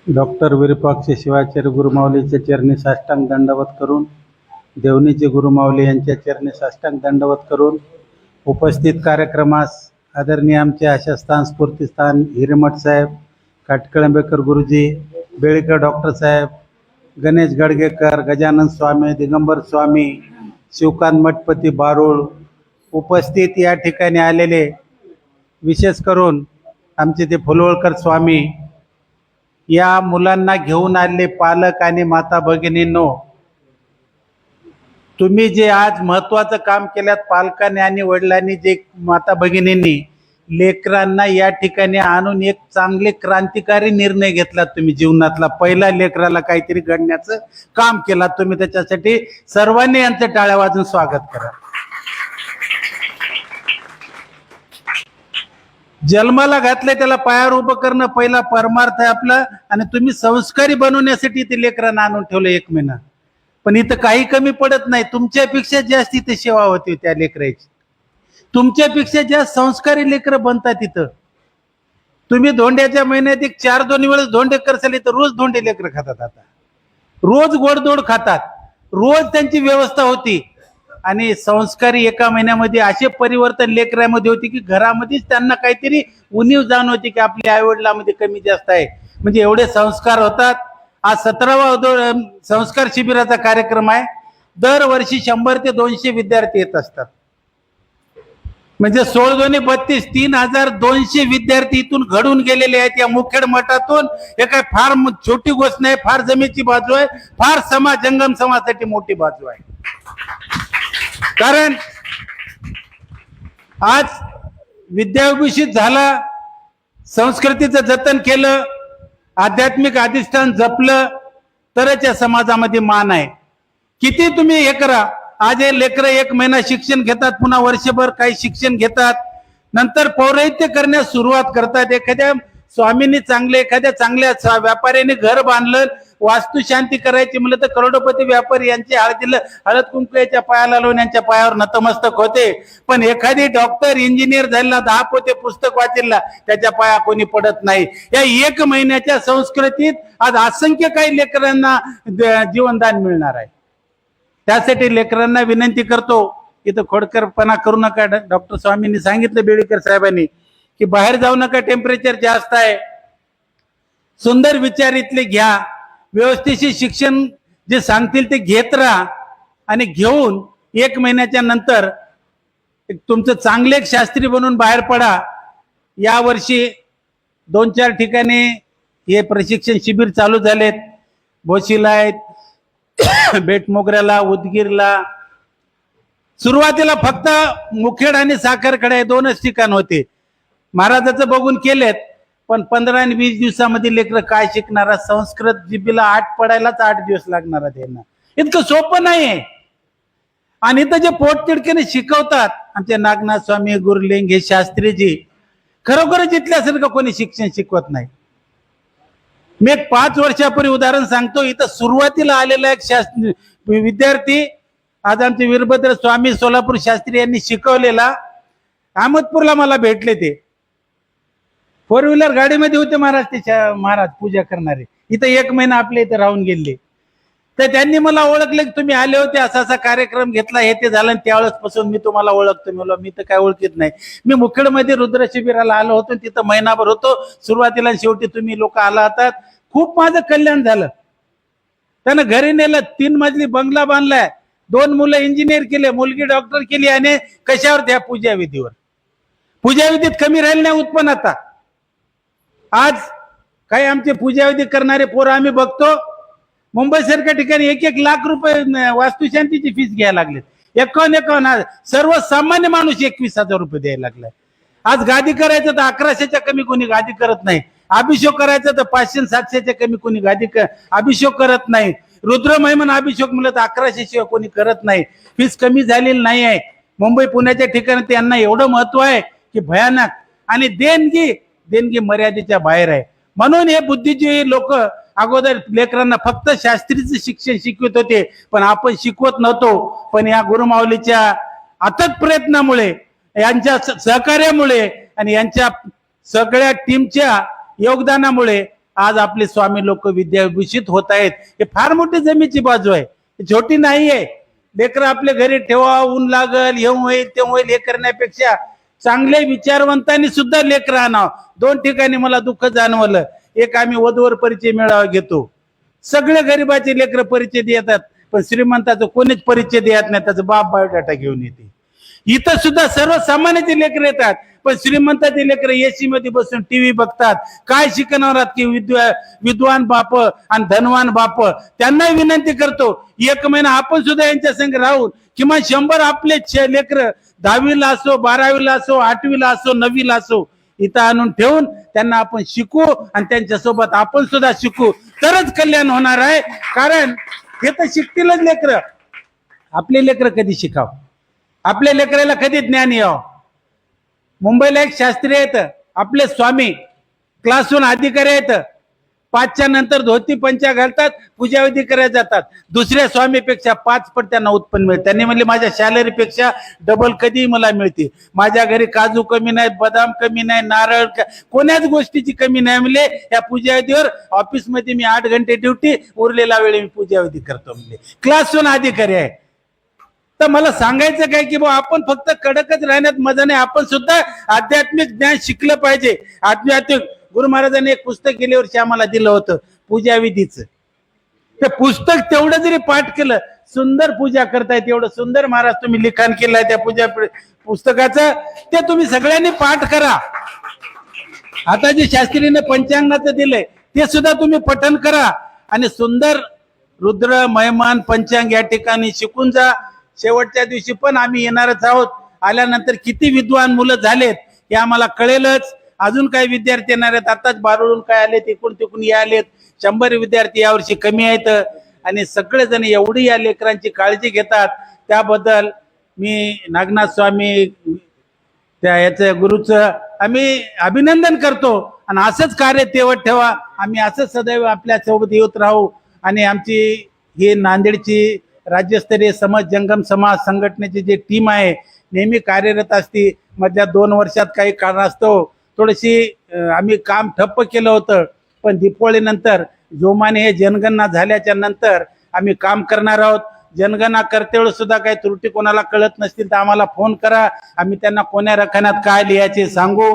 Doctor Virupaksha Shivacharya गुरुमाऊलीच्या चरणी साष्टांग दंडवत करून, देवनीचे गुरुमाऊली यांच्या चरणी साष्टांग दंडवत करून, उपस्थित कार्यक्रमास आदरणीय आमचे आशास्थान स्फूर्तिस्थान हिरेमठ साहेब, काटकळंबेकर गुरुजी, बेळेकर डॉक्टर साहेब, गणेश गडगेकर, गजानन स्वामी, दिगंबर स्वामी, शिवकांत मठपती बारूळ, उपस्थित या ठिकाणी आलेले विशेष करून आमचे ते फुलवळकर स्वामी, या मुलांना घेऊन आलेले पालक आणि माता भगिनींनो, तुम्ही जे आज महत्वाचं काम केल्यात पालकांनी आणि वडिलांनी, जे माता भगिनींनी लेकरांना या ठिकाणी आणून एक चांगले क्रांतिकारी निर्णय घेतला. तुम्ही जीवनातला पहिला लेकराला काहीतरी घडण्याचं काम केलं तुम्ही. त्याच्यासाठी सर्वांनी यांचं टाळ्या वाजून स्वागत करा. जन्माला घातलंय त्याला पायावर उभं करणं पहिला परमार्थ आहे आपला, आणि तुम्ही संस्कारी बनवण्यासाठी ते लेकरांना आणून ठेवलं 1 महिना. पण इथं काही कमी पडत नाही, तुमच्यापेक्षा जास्त इथे सेवा होती त्या लेकराची. तुमच्यापेक्षा जास्त संस्कारी लेकरं बनतात तिथं. तुम्ही धोंड्याच्या महिन्यात 4-2 वेळेस धोंडे करसाल, तर रोज धोंडे लेकरं खातात. आता रोज गोडधोड खातात, रोज त्यांची व्यवस्था होती. आणि संस्कारी 1 महिन्यामध्ये असे परिवर्तन लेकरामध्ये होते की घरामध्येच त्यांना काहीतरी उणीव जाणवते की आपल्या आईवडिलांमध्ये कमी जास्त आहे. म्हणजे एवढे संस्कार होतात. आज 17वा संस्कार शिबिराचा कार्यक्रम आहे. दरवर्षी 100 ते 200 विद्यार्थी येत असतात. म्हणजे 16×2 = 3200 विद्यार्थी इथून घडून गेलेले आहेत या मुखेड मठातून. हे काय फार छोटी गोष्ट नाही, फार जमेची बाजू आहे, फार जंगम समाजासाठी मोठी बाजू आहे. कारण आज विद्याभिषेक झाला, संस्कृतीचं जतन केलं, आध्यात्मिक अधिष्ठान जपलं, तरच या समाजामध्ये मान आहे. किती तुम्ही हे करा, आज हे लेकरं 1 महिना शिक्षण घेतात, पुन्हा वर्षभर काही शिक्षण घेतात, नंतर पौरोहित्य करण्यास सुरुवात करतात. एखाद्या स्वामींनी एखाद्या चांगल्या व्यापाऱ्याने घर बांधलं, वास्तू शांती करायची म्हणलं तर करोडपती व्यापारी यांचे हळद कुंकू याच्या पायाला लावून यांच्या पायावर नतमस्तक होते. पण एखादी डॉक्टर इंजिनियर झालेला 10 पोते पुस्तक वाचलेला त्याच्या पाया कोणी पडत नाही. या 1 महिन्याच्या संस्कृतीत आज असंख्य काही लेकरांना जीवनदान मिळणार आहे. त्यासाठी लेकरांना विनंती करतो, इथं खोडकरपणा करू नका. डॉक्टर स्वामींनी सांगितलं, बेळेकर साहेबांनी, की बाहेर जाऊ नका, टेम्परेचर जास्त आहे. सुंदर विचार इथले घ्या, व्यवस्थित शिक्षण जे सांगतील ते घेत राहा, आणि घेऊन 1 महिन्याच्या नंतर तुमचं चांगले एक शास्त्री बनून बाहेर पडा. यावर्षी 2-4 ठिकाणी हे प्रशिक्षण शिबिर चालू झालेत. भोशीला आहेत, बेटमोगऱ्याला, उदगीरला. सुरुवातीला फक्त मुखेड आणि साखरकडे 2च ठिकाण होते. महाराजाचं बघून केलेत, पण 15 आणि 20 दिवसामध्ये लेकरं काय शिकणार? संस्कृत जिबीला 8 पडायलाच 8 दिवस लागणार त्यांना. इतकं सोपं नाहीये. आणि इथं जे पोटतिडकीने शिकवतात आमचे नागनाथ स्वामी, गुरुलिंग, हे शास्त्रीजी, खरोखरच इथल्यासारखं कोणी शिक्षण शिकवत नाही. मी एक 5 वर्षापूर्वी उदाहरण सांगतो. इथं सुरुवातीला आलेला एक विद्यार्थी, आज आमचे वीरभद्र स्वामी सोलापूर शास्त्री यांनी शिकवलेला, अहमदपूरला मला भेटले. ते 4 व्हीलर गाडीमध्ये होते महाराज. ते महाराज पूजा करणारे इथं 1 महिना आपल्या इथं राहून गेले. तर त्यांनी मला ओळखले की तुम्ही आले होते, असा कार्यक्रम घेतला, हे ते झालं. त्यावेळेस पासून मी तुम्हाला ओळखतो. मला मी तर काय ओळखीत नाही. मी मुखेडमध्ये रुद्र शिबिराला आलो होतो, तिथं महिनाभर होतो. सुरुवातीला शेवटी तुम्ही लोक आला होतात. खूप माझं कल्याण झालं. त्यानं घरी नेलं, 3 मजली बंगला बांधलाय, 2 मुलं इंजिनियर केले, मुलगी डॉक्टर केली. आणि कशावर? त्या पूजाविधीवर. पूजाविधीत कमी राहील नाही उत्पन्न. आता आज काही आमचे पूजाविधी करणारे पोरं आम्ही बघतो, मुंबई सारख्या ठिकाणी 1-1 लाख रुपये वास्तुशांतीची फीस घ्यायला लागलेत. 51 सर्वसामान्य माणूस 21,000 रुपये द्यायला लागलाय. आज गादी करायचं तर 1100च्या कमी कोणी गादी करत नाही. अभिषेक करायचं तर 500-700च्या कमी कोणी अभिषेक करत नाही. रुद्रमहिमन अभिषेक म्हणलं तर 1100 शिवाय कोणी करत नाही. फीस कमी झालेली नाही आहे. मुंबई पुण्याच्या ठिकाणी त्यांना एवढं महत्व आहे की भयानक. आणि देणगी मर्यादेच्या बाहेर आहे. म्हणून हे बुद्धिजीवी लोक अगोदर लेकरांना फक्त शास्त्रीचं शिक्षण शिकवत होते, पण आपण शिकवत नव्हतो. पण या गुरुमाऊलीच्या अथक प्रयत्नामुळे, यांच्या सहकार्यामुळे आणि यांच्या सगळ्या टीमच्या योगदानामुळे आज आपले स्वामी लोक विद्याभूषित होत आहेत. हे फार मोठी जमेची बाजू आहे, छोटी नाही आहे. लेकर आपल्या घरी ठेवा, ऊन लागल, हे होईल ते होईल, हे करण्यापेक्षा चांगल्या विचारवंतांनी सुद्धा लेकर आणावं. 2 ठिकाणी मला दुःख जाणवलं. एक आम्ही वधूवर परिचय मेळावा घेतो, सगळे गरिबाचे लेकर परिचय देतात, पण श्रीमंताचा कोणीच परिचय देत नाही, त्याचा बाप बायोडाटा घेऊन येते. इथं सुद्धा सर्वसामान्याचे लेकर येतात, पण श्रीमंताचे लेकर एसी मध्ये बसून टीव्ही बघतात. काय शिकणार आहात की विद्वान बाप आणि धनवान बाप. त्यांना विनंती करतो, 1 महिना आपण सुद्धा यांच्या संग राहून किमान 100 आपले लेकर 10वीला असो, 12वीला असो, 8वीला असो, 9वीला असो, इथं आणून ठेवून त्यांना आपण शिकू आणि त्यांच्यासोबत आपण सुद्धा शिकू, तरच कल्याण होणार आहे. कारण हे तर शिकतीलच लेकर, आपले लेकर कधी शिकाव, आपल्या लेकराला कधी ज्ञान यावं. मुंबईला एक शास्त्री आहेत, आपले स्वामी, क्लासहून अधिकारी आहेत, 5च्या नंतर धोती पंचा घालतात, पूजाविधी करायला जातात. दुसऱ्या स्वामीपेक्षा 5 पट त्यांना उत्पन्न मिळते. त्यांनी म्हणले माझ्या सॅलरीपेक्षा डबल कधी मला मिळते. माझ्या घरी काजू कमी नाही, बदाम कमी नाही, नारळ कोण्याच गोष्टीची कमी नाही. म्हणले या पूजाविधीवर ऑफिसमध्ये मी 8 घंटे ड्युटी, उरलेला वेळ मी पूजाविधी करतो. म्हणले क्लासहून अधिकारी आहे. तर मला सांगायचं काय की आपण फक्त कडकच राहण्यात मजा नाही, आपण सुद्धा आध्यात्मिक ज्ञान शिकलं पाहिजे. आध्यात्मिक गुरु महाराजांनी एक पुस्तक गेल्या वर्षी आम्हाला दिलं होतं पूजाविधीचं. ते पुस्तक तेवढं जरी पाठ केलं, सुंदर पूजा करतायत, एवढं सुंदर महाराज तुम्ही लिखाण केलंय त्या पूजा पुस्तकाचं, ते तुम्ही सगळ्यांनी पाठ करा. आता जे शास्त्रीने पंचांगाचं दिलंय ते सुद्धा तुम्ही पठन करा आणि सुंदर रुद्र महिमान पंचांग या ठिकाणी शिकून जा. शेवटच्या दिवशी पण आम्ही येणारच आहोत. आल्यानंतर किती विद्वान मुलं झालेत हे आम्हाला कळेलच. अजून काही विद्यार्थी येणार आहेत, आताच बारूडून काय आलेत, इकडून तिकडून आलेत. 100 विद्यार्थी यावर्षी कमी आहेत आणि सगळेजण एवढी या लेकरांची काळजी घेतात. त्याबद्दल मी नागनाथ स्वामी त्या याचं गुरुचं आम्ही अभिनंदन करतो. आणि असंच कार्य तेवत ठेवा, आम्ही असंच सदैव आपल्या सोबत येत राहू. आणि आमची ही नांदेडची राज्यस्तरीय समाज जंगम समाज संघटनेची जी टीम आहे नेहमी कार्यरत असते. मधल्या 2 वर्षात काही कारणास्तव थोडीशी आम्ही काम ठप्प केलं होतं, पण दीपावलीनंतर जोमाने हे जनगणना झाल्याच्या नंतर आम्ही काम करणार आहोत. जनगणना करते वेळेस सुद्धा काही त्रुटी कोणाला कळत नसतील तर आम्हाला फोन करा, आम्ही त्यांना कोण्या रखान्यात काय लिहायचे सांगू.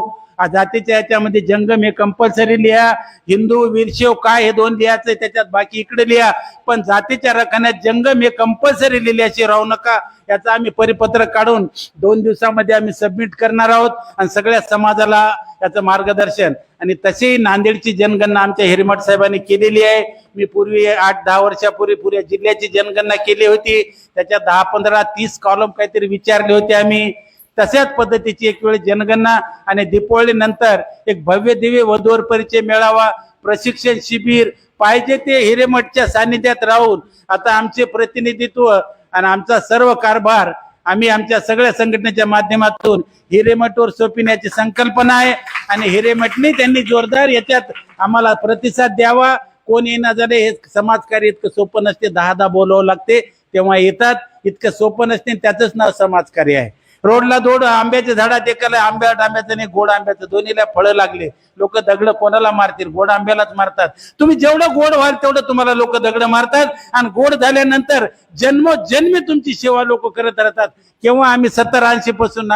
जातीच्या याच्यामध्ये जंगम हे कंपल्सरी लिहा, हिंदू वीरशैव काय हे 2 लिहायचं, त्याच्यात बाकी इकडे लिहा, पण जातीच्या रखान्यात जंगम हे कंपल्सरी लिहिल्याशी राहू नका. याचा आम्ही परिपत्रक काढून 2 दिवसामध्ये आम्ही सबमिट करणार आहोत आणि सगळ्या समाजाला याचं मार्गदर्शन. आणि तशी नांदेडची जनगणना आमच्या हिरेमठ साहेबांनी केलेली आहे. मी पूर्वी 8-10 वर्षापूर्वी पुऱ्या जिल्ह्याची जनगणना केली होती, त्याच्यात 10, 15, 30 कॉलम काहीतरी विचारले होते आम्ही. तशाच पद्धतीची एक वेळ जनगणना आणि दीपावली नंतर एक भव्य दिव्य वधूवर परिचय मेळावा, प्रशिक्षण शिबिर पाहिजे ते हिरेमठच्या सानिध्यात राहून आता आमचे प्रतिनिधित्व आणि आमचा सर्व कारभार आम्ही आमच्या सगळ्या संघटनेच्या माध्यमातून हिरेमठवर सोपविण्याची संकल्पना आहे. आणि हिरेमठने त्यांनी जोरदार याच्यात आम्हाला प्रतिसाद द्यावा. कोण येणार झाले हे समाजकार्य इतकं सोपं नसते, 10 बोलावं लागते तेव्हा येतात. इतकं सोपं नसते, त्याचंच नाव समाजकार्य आहे. रोडला दोड आंब्याच्या झाडात एकाला आंब्याचं नाही गोड आंब्याचं, दोन्हीला फळं लागले. लोक दगड कोणाला मारतील, गोड आंब्यालाच मारतात. तुम्ही जेवढं गोड व्हाल तेवढं तुम्हाला लोक दगड मारतात. आणि गोड झाल्यानंतर जन्मोजन्मी तुमची सेवा लोक करत राहतात. केव्हा आम्ही 70-80 पासून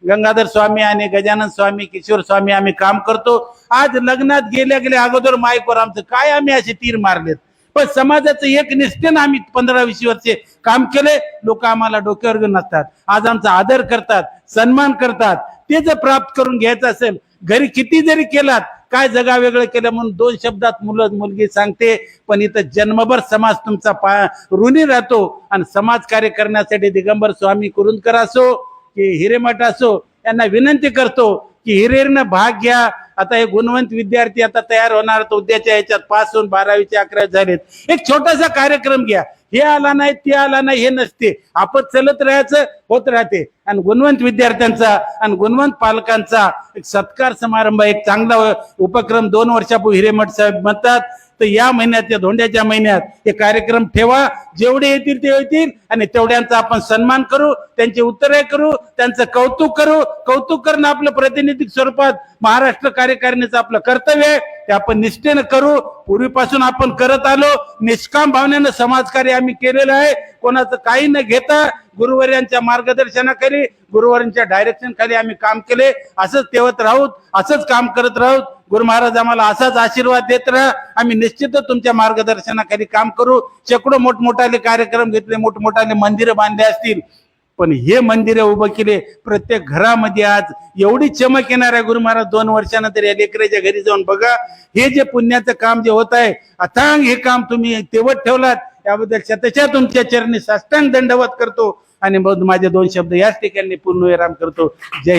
गंगाधर स्वामी आणि गजानन स्वामी, किशोर स्वामी आम्ही काम करतो. आज लग्नात गेल्या अगोदर माईकवर आमचं काय आम्ही असे तीर मारलेत, पण समाजाचं एक निष्ठेनं आम्ही 15-20 वर्षे काम केले. लोक आम्हाला डोक्यावर घेऊन नसतात, आज आमचा आदर करतात, सन्मान करतात. ते जर प्राप्त करून घ्यायचं असेल, घरी किती जरी केलात, काय जगा वेगळं केलं म्हणून 2 शब्दात मुलगी सांगते, पण इथं जन्मभर समाज तुमचा ऋणी राहतो. आणि समाज कार्य करण्यासाठी दिगंबर स्वामी कुरुंदकर असो की हिरेमठ असो, यांना विनंती करतो की हिरेनं भाग घ्या. आता हे गुणवंत विद्यार्थी आता तयार होणार, तर उद्याच्या याच्यात पास होऊन 12वीचे 11 झालेत. एक छोटासा कार्यक्रम घ्या. हे आला नाही ते आला नाही हे नसते, आपण चलत राहायचं. होत राहते आणि गुणवंत विद्यार्थ्यांचा आणि गुणवंत पालकांचा एक सत्कार समारंभ, एक चांगला उपक्रम 2 वर्षापूर्वी हिरेमठ साहेब म्हणतात. तर या महिन्यात, या धोंड्याच्या महिन्यात हे कार्यक्रम ठेवा, जेवढे येतील ते येतील आणि तेवढ्यांचा आपण सन्मान करू, त्यांची उत्तरे करू, त्यांचं कौतुक करू. कौतुक करणं आपलं प्रातिनिधिक स्वरूपात महाराष्ट्र कार्यकारिणीचं आपलं कर्तव्य आहे, ते आपण निष्ठेनं करू. पूर्वीपासून आपण करत आलो, निष्काम भावनेनं समाजकार्य आम्ही केलेलं आहे. कोणाचं काही न घेता गुरुवर्यांच्या मार्गदर्शनाखाली, गुरुवर्यांच्या डायरेक्शन खाली आम्ही काम केले. असंच ठेवत राहूत, असंच काम करत राहूत. गुरु महाराज आम्हाला असाच आशीर्वाद देत राहा. आम्ही निश्चितच तुमच्या मार्गदर्शनाखाली काम करू. शेकडो मोठमोठाले कार्यक्रम घेतले, मोठमोठाले मंदिरं बांधले असतील, पण हे मंदिरं उभं केले. प्रत्येक घरामध्ये आज एवढी चमक येणार आहे. गुरु महाराज 2 वर्षानंतर या लेकराच्या घरी जाऊन बघा, हे जे पुण्याचं काम जे होत आहे, अथांग हे काम तुम्ही तेवत ठेवलात, याबद्दल शतशः तुमच्या चरणी साष्टांग दंडवत करतो आणि मग माझे 2 शब्द याच ठिकाणी पूर्णविराम करतो. जय हिंद.